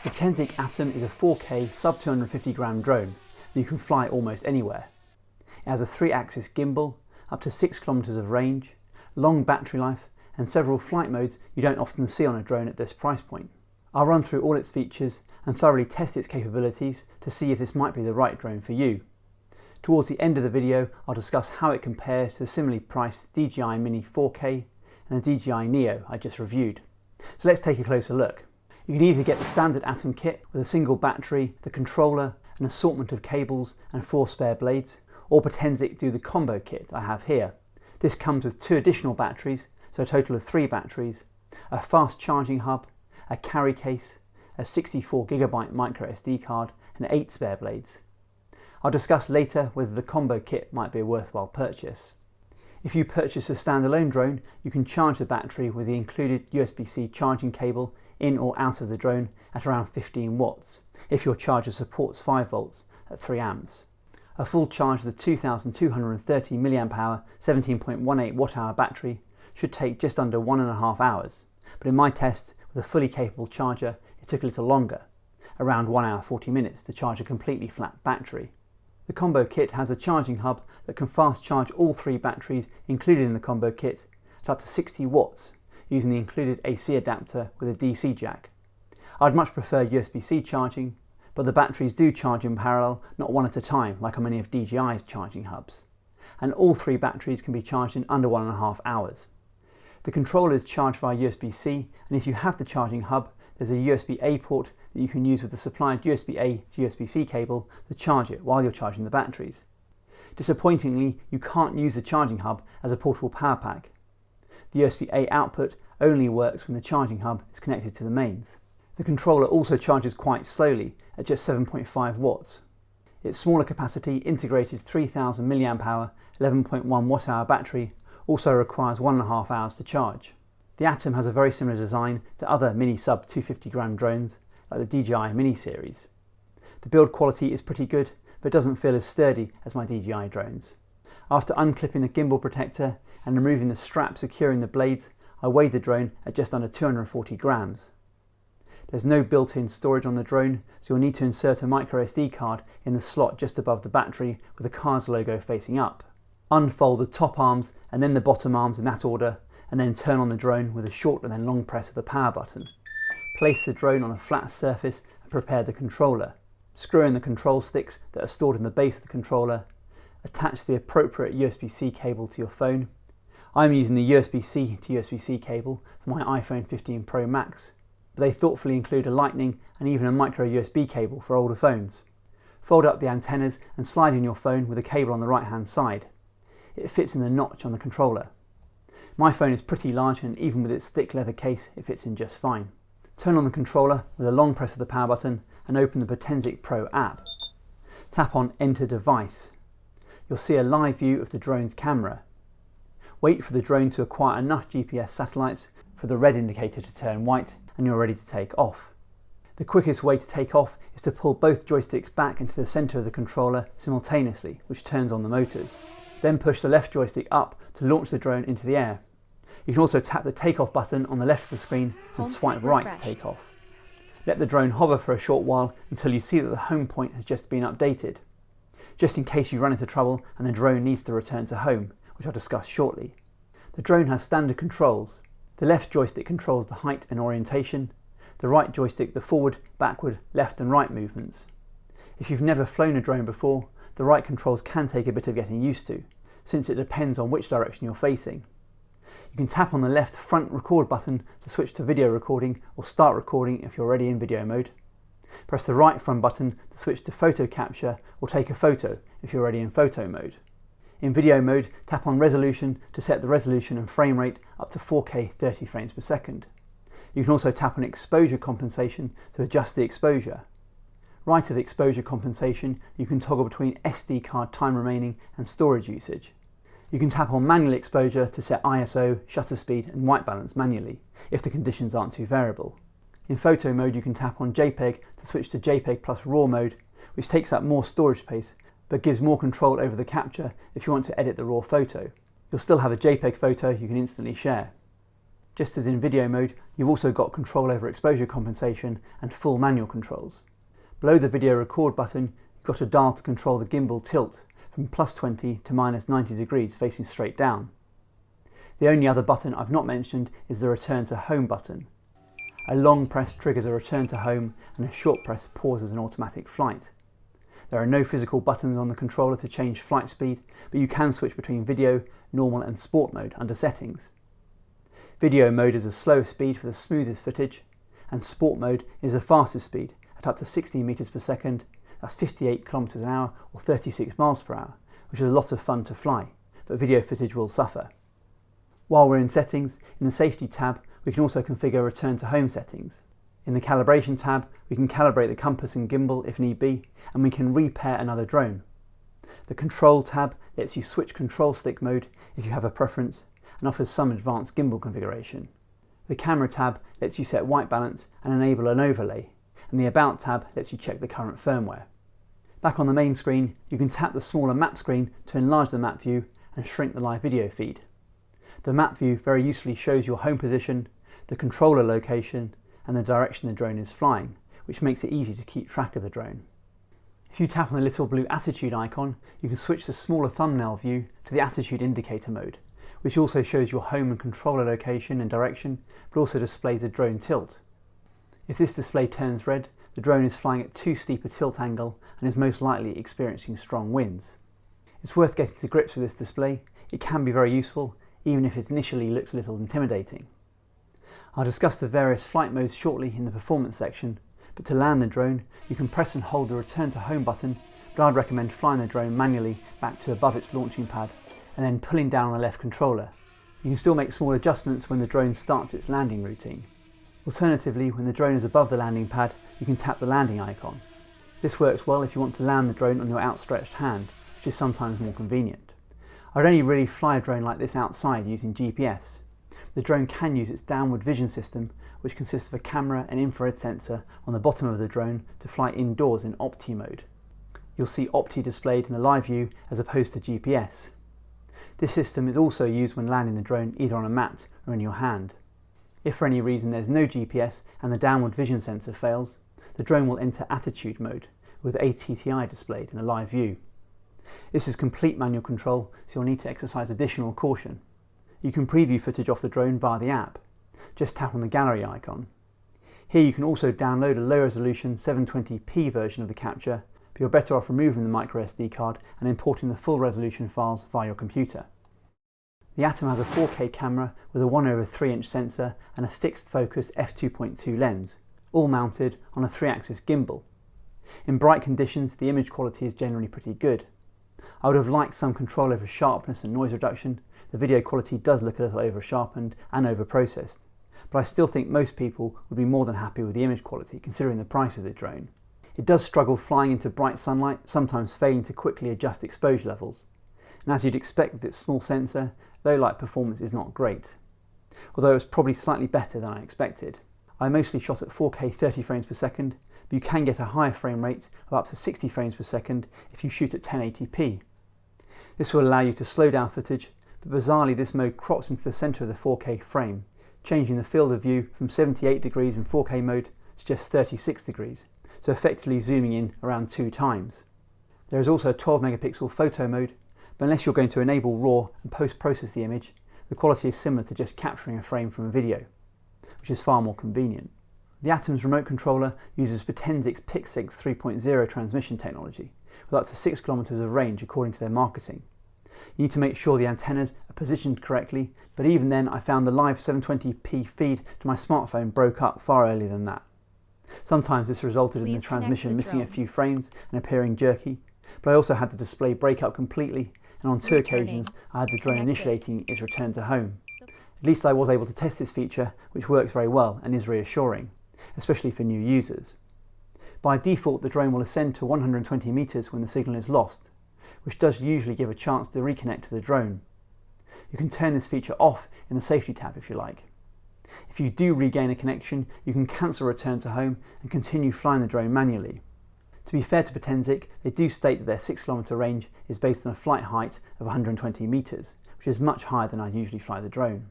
The Potensic Atom is a 4K sub 250 gram drone that you can fly almost anywhere. It has a 3-axis gimbal, up to 6 kilometers of range, long battery life, and several flight modes you don't often see on a drone at this price point. I'll run through all its features and thoroughly test its capabilities to see if this might be the right drone for you. Towards the end of the video, I'll discuss how it compares to the similarly priced DJI Mini 4K and the DJI Neo I just reviewed. So let's take a closer look. You can either get the standard Atom kit with a single battery, the controller, an assortment of cables and 4 spare blades, or Potensic do the combo kit I have here. This comes with 2 additional batteries, so a total of 3 batteries, a fast charging hub, a carry case, a 64GB micro SD card and 8 spare blades. I'll discuss later whether the combo kit might be a worthwhile purchase. If you purchase a standalone drone, you can charge the battery with the included USB-C charging cable in or out of the drone at around 15 watts, if your charger supports 5 volts at 3 amps. A full charge of the 2230 mAh 17.18 watt-hour battery should take just under 1.5 hours, but in my test with a fully capable charger it took a little longer, around 1 hour 40 minutes to charge a completely flat battery. The combo kit has a charging hub that can fast charge all 3 batteries included in the combo kit at up to 60 watts using the included AC adapter with a DC jack. I'd much prefer USB-C charging, but the batteries do charge in parallel, not one at a time like on many of DJI's charging hubs. And all 3 batteries can be charged in under 1.5 hours. The controller is charged via USB-C, and if you have the charging hub, there's a USB-A port that you can use with the supplied USB-A to USB-C cable to charge it while you're charging the batteries. Disappointingly, you can't use the charging hub as a portable power pack. The USB-A output only works when the charging hub is connected to the mains. The controller also charges quite slowly at just 7.5 watts. Its smaller capacity integrated 3000 mAh 11.1 watt-hour battery also requires 1.5 hours to charge. The Atom has a very similar design to other mini sub 250 gram drones like the DJI Mini series. The build quality is pretty good, but doesn't feel as sturdy as my DJI drones. After unclipping the gimbal protector and removing the strap securing the blades, I weighed the drone at just under 240 grams. There's no built-in storage on the drone, so you'll need to insert a micro SD card in the slot just above the battery with the card's logo facing up. Unfold the top arms and then the bottom arms in that order, and then turn on the drone with a short and then long press of the power button. Place the drone on a flat surface and prepare the controller. Screw in the control sticks that are stored in the base of the controller. Attach the appropriate USB-C cable to your phone. I'm using the USB-C to USB-C cable for my iPhone 15 Pro Max, but they thoughtfully include a Lightning and even a micro USB cable for older phones. Fold up the antennas and slide in your phone with the cable on the right hand side. It fits in the notch on the controller. My phone is pretty large and even with its thick leather case it fits in just fine. Turn on the controller with a long press of the power button and open the Potensic Pro app. Tap on Enter Device. You'll see a live view of the drone's camera. Wait for the drone to acquire enough GPS satellites for the red indicator to turn white and you're ready to take off. The quickest way to take off is to pull both joysticks back into the centre of the controller simultaneously, which turns on the motors. Then push the left joystick up to launch the drone into the air. You can also tap the takeoff button on the left of the screen and swipe right to take off. Let the drone hover for a short while until you see that the home point has just been updated, just in case you run into trouble and the drone needs to return to home, which I'll discuss shortly. The drone has standard controls. The left joystick controls the height and orientation, the right joystick the forward, backward, left and right movements. If you've never flown a drone before, the right controls can take a bit of getting used to, since it depends on which direction you're facing. You can tap on the left front record button to switch to video recording or start recording if you're already in video mode. Press the right front button to switch to photo capture or take a photo if you're already in photo mode. In video mode, tap on resolution to set the resolution and frame rate up to 4K 30 frames per second. You can also tap on exposure compensation to adjust the exposure. Right of exposure compensation, you can toggle between SD card time remaining and storage usage. You can tap on manual exposure to set ISO, shutter speed and white balance manually, if the conditions aren't too variable. In photo mode you can tap on JPEG to switch to JPEG plus RAW mode, which takes up more storage space, but gives more control over the capture if you want to edit the raw photo. You'll still have a JPEG photo you can instantly share. Just as in video mode, you've also got control over exposure compensation and full manual controls. Below the video record button, you've got a dial to control the gimbal tilt from +20 to -90 degrees facing straight down. The only other button I've not mentioned is the return to home button. A long press triggers a return to home and a short press pauses an automatic flight. There are no physical buttons on the controller to change flight speed, but you can switch between video, normal and sport mode under settings. Video mode is the slowest speed for the smoothest footage, and sport mode is the fastest speed at up to 60 meters per second, that's 58 kilometers an hour or 36 miles per hour, which is a lot of fun to fly, but video footage will suffer. While we're in settings, in the safety tab, we can also configure return to home settings. In the calibration tab, we can calibrate the compass and gimbal if need be, and we can repair another drone. The control tab lets you switch control stick mode if you have a preference, and offers some advanced gimbal configuration. The camera tab lets you set white balance and enable an overlay, and the about tab lets you check the current firmware. Back on the main screen, you can tap the smaller map screen to enlarge the map view and shrink the live video feed. The map view very usefully shows your home position, the controller location, and the direction the drone is flying, which makes it easy to keep track of the drone. If you tap on the little blue attitude icon, you can switch the smaller thumbnail view to the attitude indicator mode, which also shows your home and controller location and direction, but also displays the drone tilt. If this display turns red, the drone is flying at too steep a tilt angle and is most likely experiencing strong winds. It's worth getting to grips with this display. It can be very useful, even if it initially looks a little intimidating. I'll discuss the various flight modes shortly in the performance section, but to land the drone, you can press and hold the return to home button, but I'd recommend flying the drone manually back to above its launching pad and then pulling down on the left controller. You can still make small adjustments when the drone starts its landing routine. Alternatively, when the drone is above the landing pad, you can tap the landing icon. This works well if you want to land the drone on your outstretched hand, which is sometimes more convenient. I'd only really fly a drone like this outside using GPS. The drone can use its downward vision system, which consists of a camera and infrared sensor on the bottom of the drone to fly indoors in Opti mode. You'll see Opti displayed in the live view as opposed to GPS. This system is also used when landing the drone either on a mat or in your hand. If for any reason there's no GPS and the downward vision sensor fails, the drone will enter attitude mode with ATTI displayed in the live view. This is complete manual control, so you'll need to exercise additional caution. You can preview footage off the drone via the app. Just tap on the gallery icon. Here you can also download a low resolution 720p version of the capture, but you're better off removing the microSD card and importing the full resolution files via your computer. The Atom has a 4K camera with a 1/3" sensor and a fixed focus f2.2 lens, all mounted on a 3-axis gimbal. In bright conditions, the image quality is generally pretty good. I would have liked some control over sharpness and noise reduction. The video quality does look a little over-sharpened and over-processed, but I still think most people would be more than happy with the image quality considering the price of the drone. It does struggle flying into bright sunlight, sometimes failing to quickly adjust exposure levels. And as you'd expect with its small sensor, low light performance is not great, although it's probably slightly better than I expected. I mostly shot at 4K 30 frames per second, but you can get a higher frame rate of up to 60 frames per second if you shoot at 1080p. This will allow you to slow down footage, but bizarrely this mode crops into the centre of the 4K frame, changing the field of view from 78 degrees in 4K mode to just 36 degrees, so effectively zooming in around 2 times. There is also a 12 megapixel photo mode, but unless you're going to enable RAW and post-process the image, the quality is similar to just capturing a frame from a video, which is far more convenient. The Atom's remote controller uses Potensic's PixSync 3.0 transmission technology, with up to 6 kilometers of range according to their marketing. You need to make sure the antennas are positioned correctly, but even then I found the live 720p feed to my smartphone broke up far earlier than that. Sometimes this resulted in the transmission missing a few frames and appearing jerky, but I also had the display break up completely, and on 2 occasions I had the drone initiating its return to home. At least I was able to test this feature, which works very well and is reassuring, especially for new users. By default, the drone will ascend to 120 meters when the signal is lost, which does usually give a chance to reconnect to the drone. You can turn this feature off in the safety tab if you like. If you do regain a connection, you can cancel return to home and continue flying the drone manually. To be fair to Potensic, they do state that their 6-kilometer range is based on a flight height of 120 meters, which is much higher than I usually fly the drone.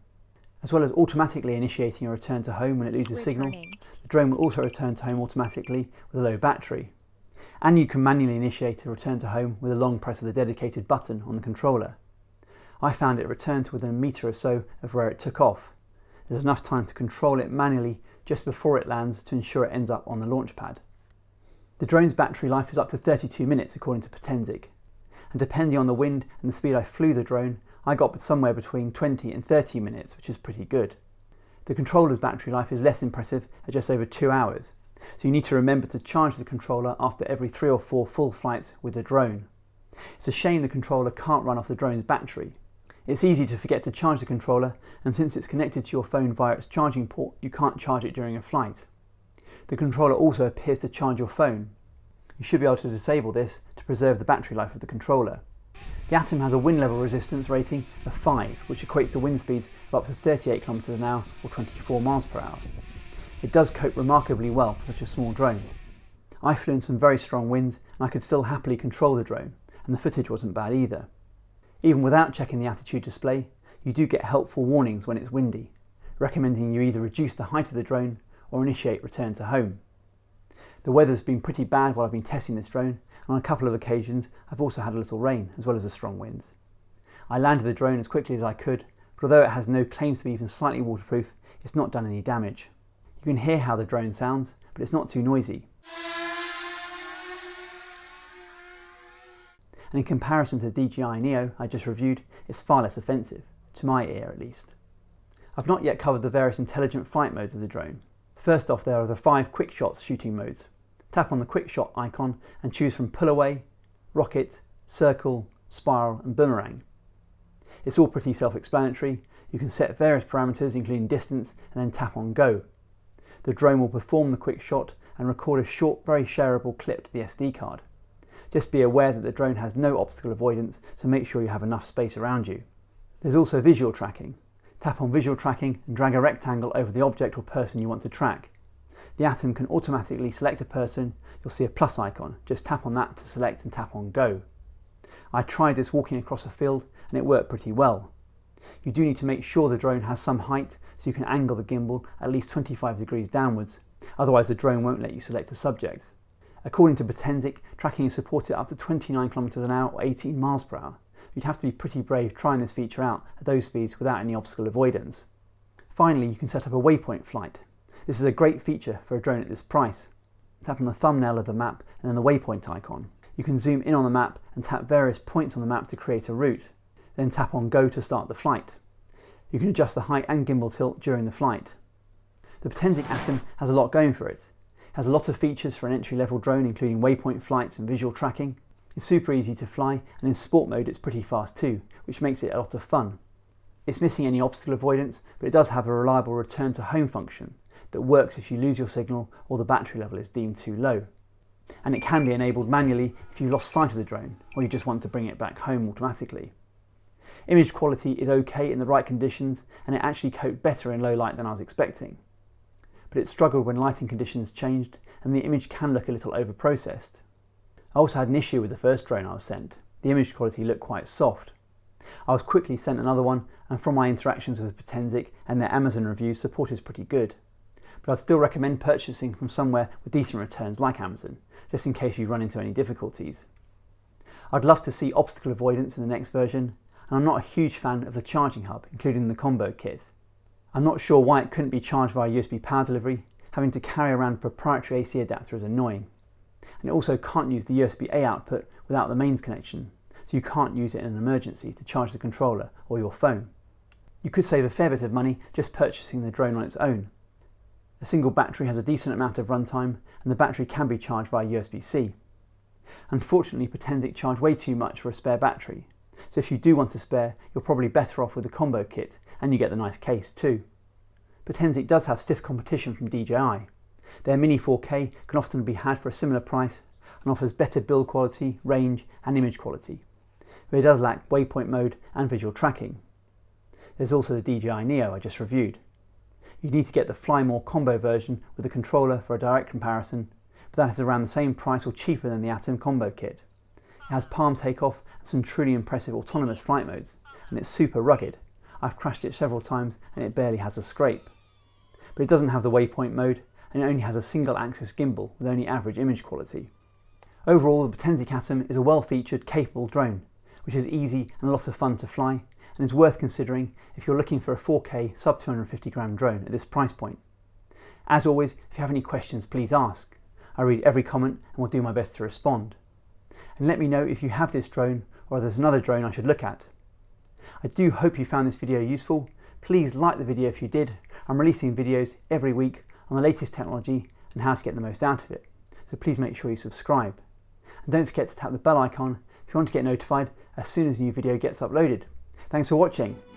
As well as automatically initiating a return to home when it loses signal, the drone will also return to home automatically with a low battery. And you can manually initiate a return to home with a long press of the dedicated button on the controller. I found it returned to within a metre or so of where it took off. There's enough time to control it manually just before it lands to ensure it ends up on the launch pad. The drone's battery life is up to 32 minutes according to Potensic, and depending on the wind and the speed I flew the drone, I got somewhere between 20 and 30 minutes, which is pretty good. The controller's battery life is less impressive at just over 2 hours, so you need to remember to charge the controller after every 3 or 4 full flights with the drone. It's a shame the controller can't run off the drone's battery. It's easy to forget to charge the controller, and since it's connected to your phone via its charging port, you can't charge it during a flight. The controller also appears to charge your phone. You should be able to disable this to preserve the battery life of the controller. The Atom has a wind level resistance rating of 5, which equates to wind speeds of up to 38 km an hour or 24 miles per hour. It does cope remarkably well for such a small drone. I flew in some very strong winds and I could still happily control the drone, and the footage wasn't bad either. Even without checking the attitude display, you do get helpful warnings when it's windy, recommending you either reduce the height of the drone or initiate return to home. The weather's been pretty bad while I've been testing this drone, and on a couple of occasions I've also had a little rain as well as the strong winds. I landed the drone as quickly as I could, but although it has no claims to be even slightly waterproof, it's not done any damage. You can hear how the drone sounds, but it's not too noisy. And in comparison to the DJI Neo I just reviewed, it's far less offensive, to my ear at least. I've not yet covered the various intelligent flight modes of the drone. First off, there are the 5 QuickShots shooting modes. Tap on the QuickShot icon and choose from pull away, rocket, circle, spiral and boomerang. It's all pretty self-explanatory. You can set various parameters including distance and then tap on go. The drone will perform the QuickShot and record a short, very shareable clip to the SD card. Just be aware that the drone has no obstacle avoidance, so make sure you have enough space around you. There's also visual tracking. Tap on visual tracking and drag a rectangle over the object or person you want to track. The Atom can automatically select a person. You'll see a plus icon. Just tap on that to select and tap on go. I tried this walking across a field and it worked pretty well. You do need to make sure the drone has some height so you can angle the gimbal at least 25 degrees downwards, otherwise the drone won't let you select a subject. According to Potensic, tracking is supported up to 29 km an hour or 18 miles per hour. You'd have to be pretty brave trying this feature out at those speeds without any obstacle avoidance. Finally, you can set up a waypoint flight. This is a great feature for a drone at this price. Tap on the thumbnail of the map and then the waypoint icon. You can zoom in on the map and tap various points on the map to create a route. Then tap on go to start the flight. You can adjust the height and gimbal tilt during the flight. The Potensic Atom has a lot going for it. It has a lot of features for an entry-level drone, including waypoint flights and visual tracking. It's super easy to fly, and in sport mode it's pretty fast too, which makes it a lot of fun. It's missing any obstacle avoidance, but it does have a reliable return to home function that works if you lose your signal or the battery level is deemed too low. And it can be enabled manually if you've lost sight of the drone or you just want to bring it back home automatically. Image quality is okay in the right conditions, and it actually coped better in low light than I was expecting. But it struggled when lighting conditions changed and the image can look a little over-processed. I also had an issue with the first drone I was sent. The image quality looked quite soft. I was quickly sent another one, and from my interactions with Potensic and their Amazon reviews, support is pretty good. But I'd still recommend purchasing from somewhere with decent returns like Amazon, just in case you run into any difficulties. I'd love to see obstacle avoidance in the next version, and I'm not a huge fan of the charging hub, including the combo kit. I'm not sure why it couldn't be charged via USB power delivery. Having to carry around a proprietary AC adapter is annoying. And it also can't use the USB-A output without the mains connection, so you can't use it in an emergency to charge the controller or your phone. You could save a fair bit of money just purchasing the drone on its own. A single battery has a decent amount of runtime, and the battery can be charged via USB-C. Unfortunately, Potensic charge way too much for a spare battery, so if you do want a spare, you're probably better off with the combo kit, and you get the nice case too. Potensic does have stiff competition from DJI. Their Mini 4K can often be had for a similar price and offers better build quality, range and image quality, but it does lack waypoint mode and visual tracking. There's also the DJI Neo I just reviewed. You need to get the Fly More combo version with a controller for a direct comparison, but that is around the same price or cheaper than the Atom combo kit. It has palm takeoff and some truly impressive autonomous flight modes, and it's super rugged. I've crashed it several times and it barely has a scrape. But it doesn't have the Waypoint mode and it only has a single axis gimbal with only average image quality. Overall, the Potensic Atom is a well-featured, capable drone, which is easy and a lot of fun to fly, and is worth considering if you're looking for a 4K sub 250 gram drone at this price point. As always, if you have any questions, please ask. I read every comment and will do my best to respond. And let me know if you have this drone or there's another drone I should look at. I do hope you found this video useful. Please like the video if you did. I'm releasing videos every week on the latest technology and how to get the most out of it. So please make sure you subscribe. And don't forget to tap the bell icon if you want to get notified as soon as a new video gets uploaded. Thanks for watching.